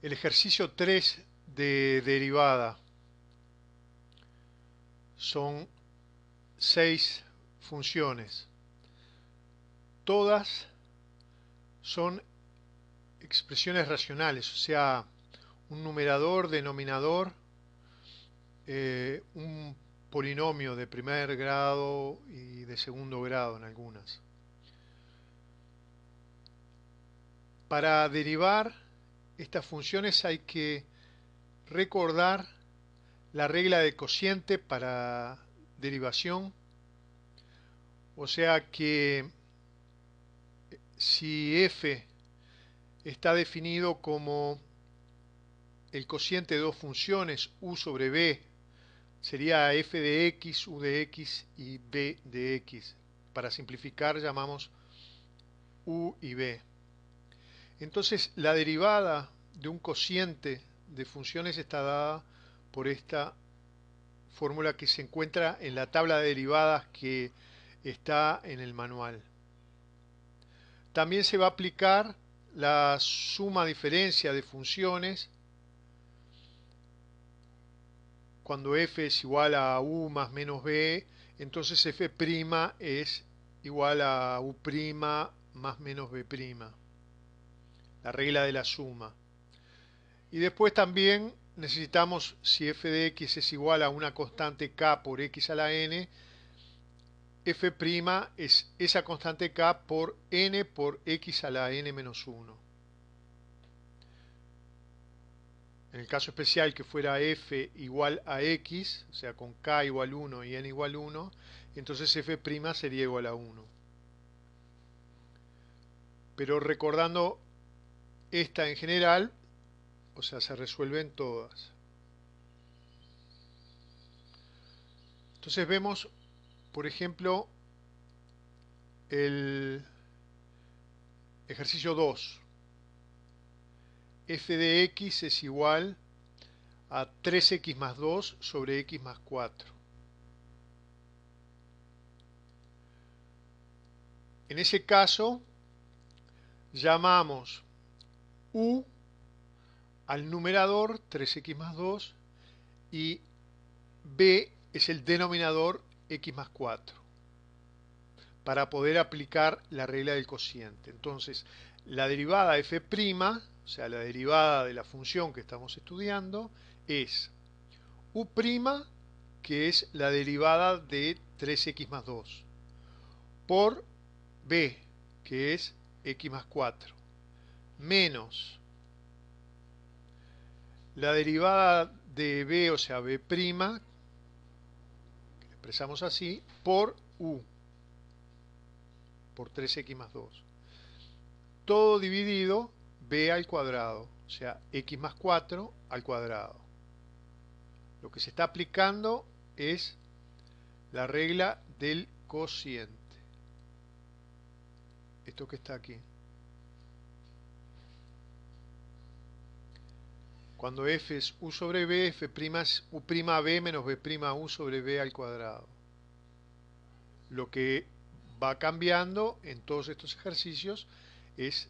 El ejercicio 3 de derivada son 6 funciones. Todas son expresiones racionales, o sea, un numerador, denominador, un polinomio de primer grado y de segundo grado en algunas. Para derivar estas funciones hay que recordar la regla de cociente para derivación, o sea que si f está definido como el cociente de dos funciones u sobre b, sería f de x, u de x y b de x. Para simplificar llamamos u y b. Entonces la derivada de un cociente de funciones está dada por esta fórmula que se encuentra en la tabla de derivadas que está en el manual. También se va a aplicar la suma diferencia de funciones cuando f es igual a u más menos b, entonces f' es igual a u' más menos b', la regla de la suma. Y después también necesitamos, si f de x es igual a una constante k por x a la n, f' es esa constante k por n por x a la n menos 1. En el caso especial que fuera f igual a x, o sea, con k igual 1 y n igual 1, entonces f' sería igual a 1. Pero recordando esta en general, o sea, se resuelven todas. Entonces vemos, por ejemplo, el ejercicio 2. F de x es igual a 3x más 2 sobre x más 4. En ese caso, llamamos u al numerador 3x más 2 y b es el denominador x más 4 para poder aplicar la regla del cociente. Entonces, la derivada f', o sea, la derivada de la función que estamos estudiando, es u', que es la derivada de 3x más 2, por b, que es x más 4, menos la derivada de b, o sea, b', que expresamos así, por u, por 3x más 2. Todo dividido b al cuadrado, o sea, x más 4 al cuadrado. Lo que se está aplicando es la regla del cociente. Esto que está aquí. Cuando f es u sobre b, f' es u'b menos b'u sobre b al cuadrado. Lo que va cambiando en todos estos ejercicios es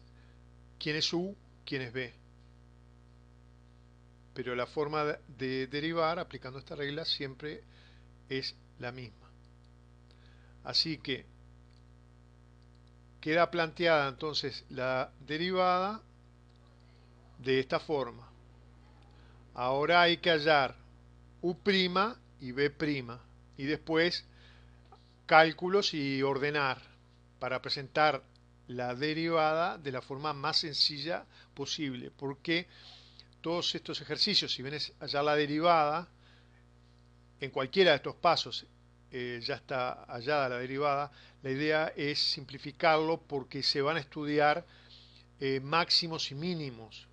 quién es u, quién es b. Pero la forma de derivar aplicando esta regla siempre es la misma. Así que queda planteada entonces la derivada de esta forma. Ahora hay que hallar u' y b', y después cálculos y ordenar para presentar la derivada de la forma más sencilla posible, porque todos estos ejercicios, si vienes a hallar la derivada, en cualquiera de estos pasos ya está hallada la derivada, la idea es simplificarlo porque se van a estudiar máximos y mínimos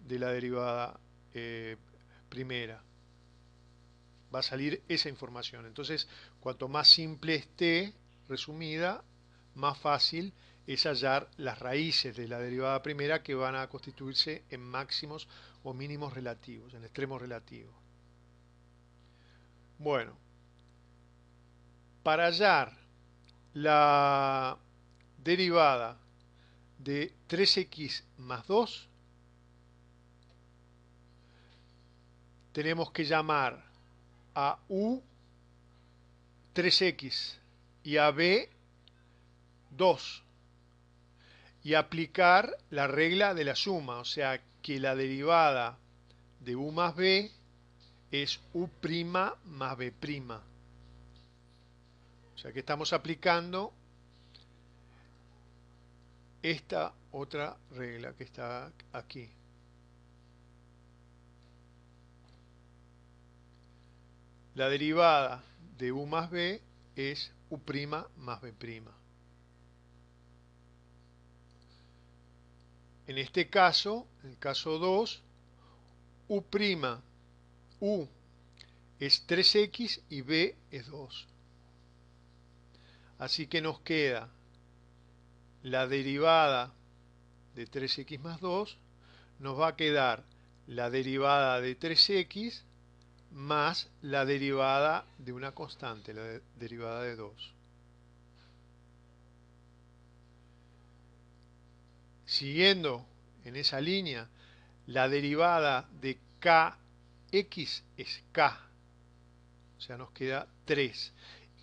de la derivada primera. Va a salir esa información. Entonces, cuanto más simple esté, resumida, más fácil es hallar las raíces de la derivada primera que van a constituirse en máximos o mínimos relativos, en extremos relativos. Bueno, para hallar la derivada de 3x más 2, tenemos que llamar a u 3x y a b 2 y aplicar la regla de la suma, o sea que la derivada de u más b es u' más b'. O sea que estamos aplicando esta otra regla que está aquí. La derivada de u más b es u' más b'. En este caso, en el caso 2, u' u es 3x y b es 2. Así que nos queda la derivada de 3x más 2, nos va a quedar la derivada de 3x más la derivada de una constante, la derivada de 2. Siguiendo en esa línea, la derivada de kx es k, o sea, nos queda 3.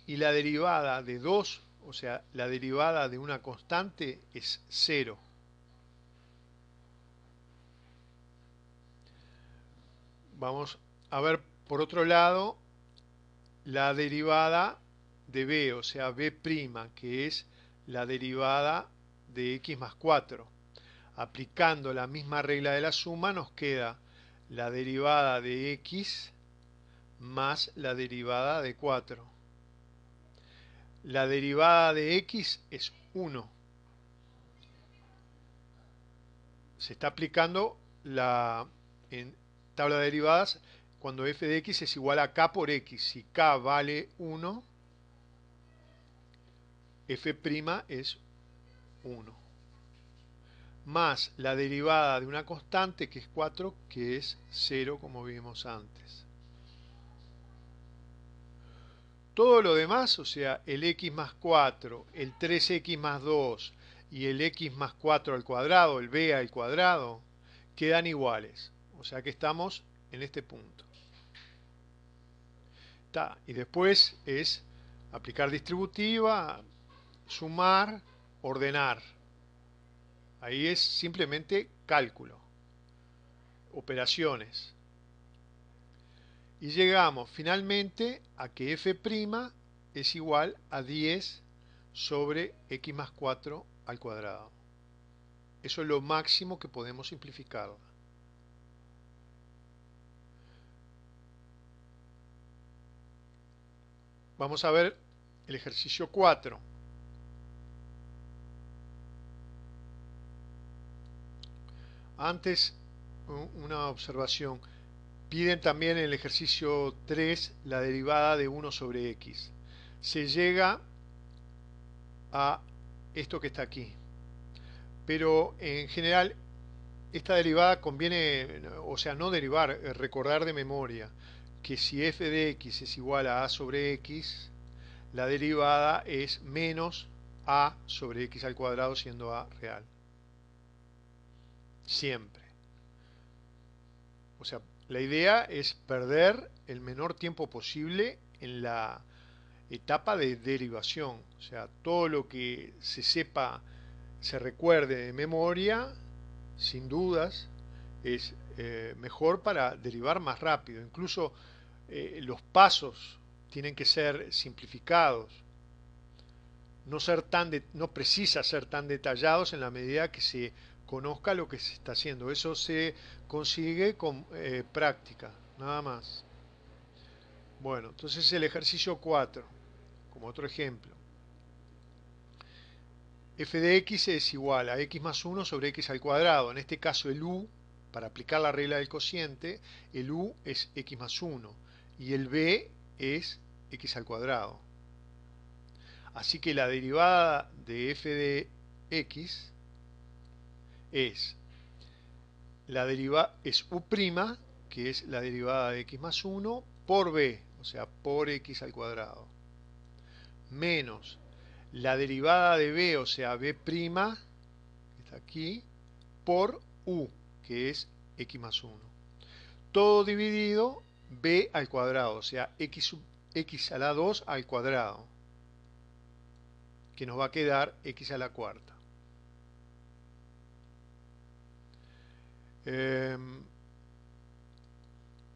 Y la derivada de 2, o sea, la derivada de una constante es 0. Vamos a ver por otro lado la derivada de b, o sea, b', que es la derivada de x más 4. Aplicando la misma regla de la suma nos queda la derivada de x más la derivada de 4. La derivada de x es 1. Se está aplicando en tabla de derivadas cuando f de x es igual a k por x. Si k vale 1, f' es 1. Más la derivada de una constante que es 4, que es 0 como vimos antes. Todo lo demás, o sea, el x más 4, el 3x más 2 y el x más 4 al cuadrado, el b al cuadrado, quedan iguales. O sea que estamos en este punto. Y después es aplicar distributiva, sumar, ordenar. Ahí es simplemente cálculo, operaciones. Y llegamos finalmente a que f' es igual a 10 sobre x más 4 al cuadrado. Eso es lo máximo que podemos simplificarla. Vamos a ver el ejercicio 4. Antes, una observación. Piden también en el ejercicio 3 la derivada de 1 sobre x. Se llega a esto que está aquí. Pero en general, esta derivada conviene, o sea, no derivar, recordar de memoria que si f de x es igual a sobre x, la derivada es menos a sobre x al cuadrado siendo a real. Siempre. O sea, la idea es perder el menor tiempo posible en la etapa de derivación. O sea, todo lo que se sepa, se recuerde de memoria, sin dudas, es mejor para derivar más rápido. Incluso los pasos tienen que ser simplificados. No precisa ser tan detallados en la medida que se conozca lo que se está haciendo. Eso se consigue con práctica, nada más. Bueno, entonces el ejercicio 4, como otro ejemplo. F de x es igual a x más 1 sobre x al cuadrado. En este caso el u, para aplicar la regla del cociente, el u es x más 1 y el b es x al cuadrado. Así que la derivada de f de x es u', que es la derivada de x más 1 por b, o sea, por x al cuadrado, menos la derivada de b, o sea, b', que está aquí, por u, que es x más 1. todo dividido b al cuadrado, o sea, x a la 2 al cuadrado, que nos va a quedar x a la cuarta.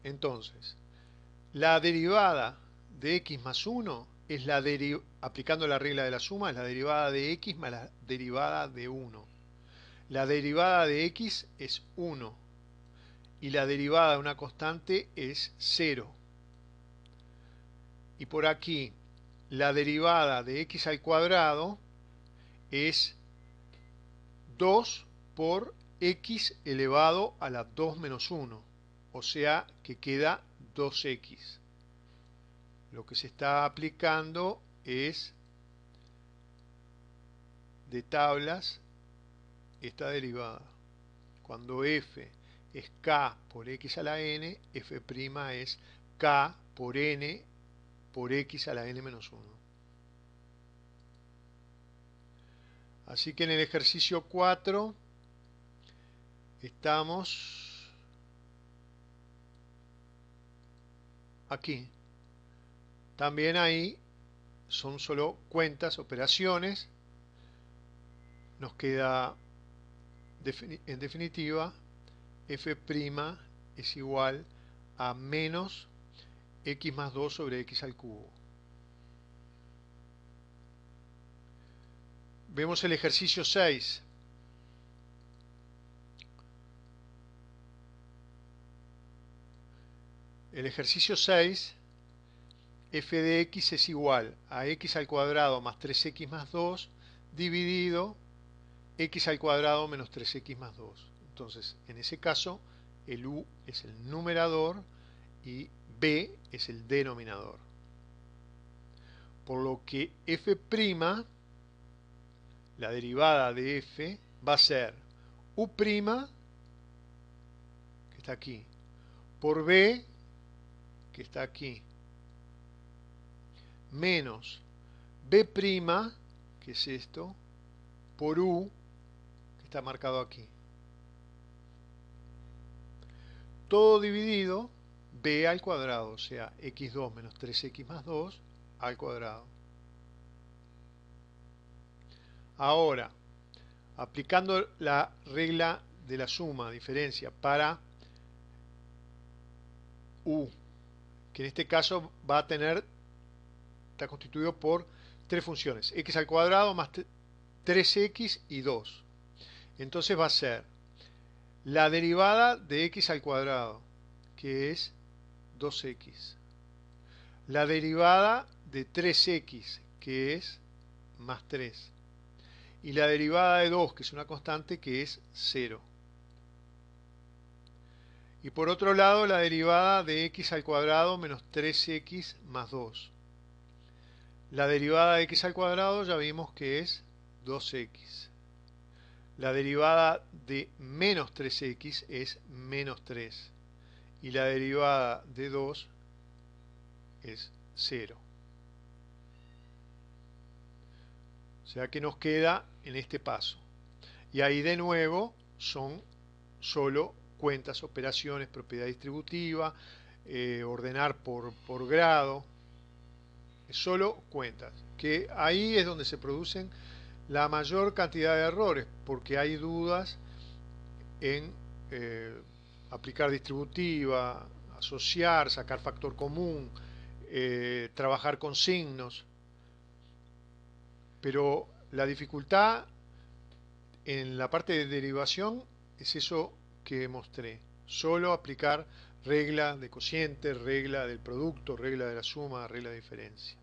Entonces, la derivada de x más 1 es aplicando la regla de la suma, es la derivada de x más la derivada de 1. La derivada de x es 1 y la derivada de una constante es 0. Y por aquí, la derivada de x al cuadrado es 2 por x elevado a la 2 menos 1. O sea que queda 2x. Lo que se está aplicando es de tablas esta derivada. Cuando f es k por x a la n, f' es k por n por x a la n menos 1. Así que en el ejercicio 4 estamos aquí. También ahí son solo cuentas, operaciones. Nos queda, en definitiva, f' es igual a menos x más 2 sobre x al cubo. Vemos el ejercicio 6. El ejercicio 6, f de x es igual a x al cuadrado más 3x más 2 dividido x al cuadrado menos 3x más 2. Entonces, en ese caso, el u es el numerador y b es el denominador. Por lo que f', la derivada de f, va a ser u', que está aquí, por b, que está aquí, menos b', que es esto, por u, que está marcado aquí. Todo dividido b al cuadrado, o sea, x2 menos 3x más 2 al cuadrado. Ahora, aplicando la regla de la suma, diferencia, para u, que en este caso va a tener, está constituido por tres funciones, x al cuadrado más 3x y 2. Entonces va a ser la derivada de x al cuadrado, que es 2x. La derivada de 3x, que es más 3. Y la derivada de 2, que es una constante, que es 0. Y por otro lado, la derivada de x al cuadrado menos 3x más 2. La derivada de x al cuadrado ya vimos que es 2x. La derivada de menos 3x es menos 3. Y la derivada de 2 es 0. O sea que nos queda en este paso. Y ahí de nuevo son solo cuentas, operaciones, propiedad distributiva, ordenar por grado. Es solo cuentas. Que ahí es donde se producen la mayor cantidad de errores, porque hay dudas en aplicar distributiva, asociar, sacar factor común, trabajar con signos. Pero la dificultad en la parte de derivación es eso que mostré. Solo aplicar regla de cociente, regla del producto, regla de la suma, regla de diferencia.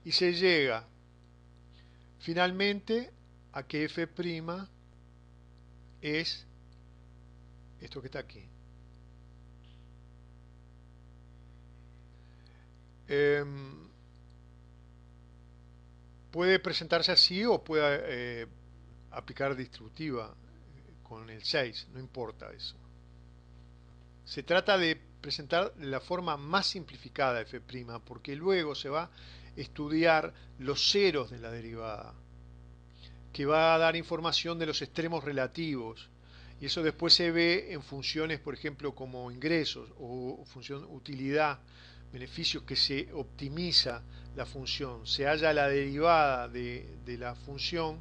Y se llega finalmente a que f' es esto que está aquí. Puede presentarse así o puede aplicar distributiva con el 6, no importa eso. Se trata de presentar la forma más simplificada de f', porque luego se va a estudiar los ceros de la derivada, que va a dar información de los extremos relativos, Y eso después se ve en funciones, por ejemplo, como ingresos o función utilidad, beneficios, que se optimiza la función, se halla la derivada de la función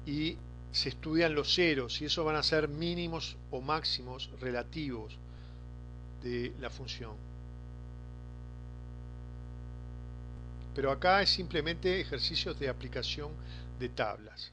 y se estudian los ceros, y esos van a ser mínimos o máximos relativos de la función. Pero acá es simplemente ejercicios de aplicación de tablas.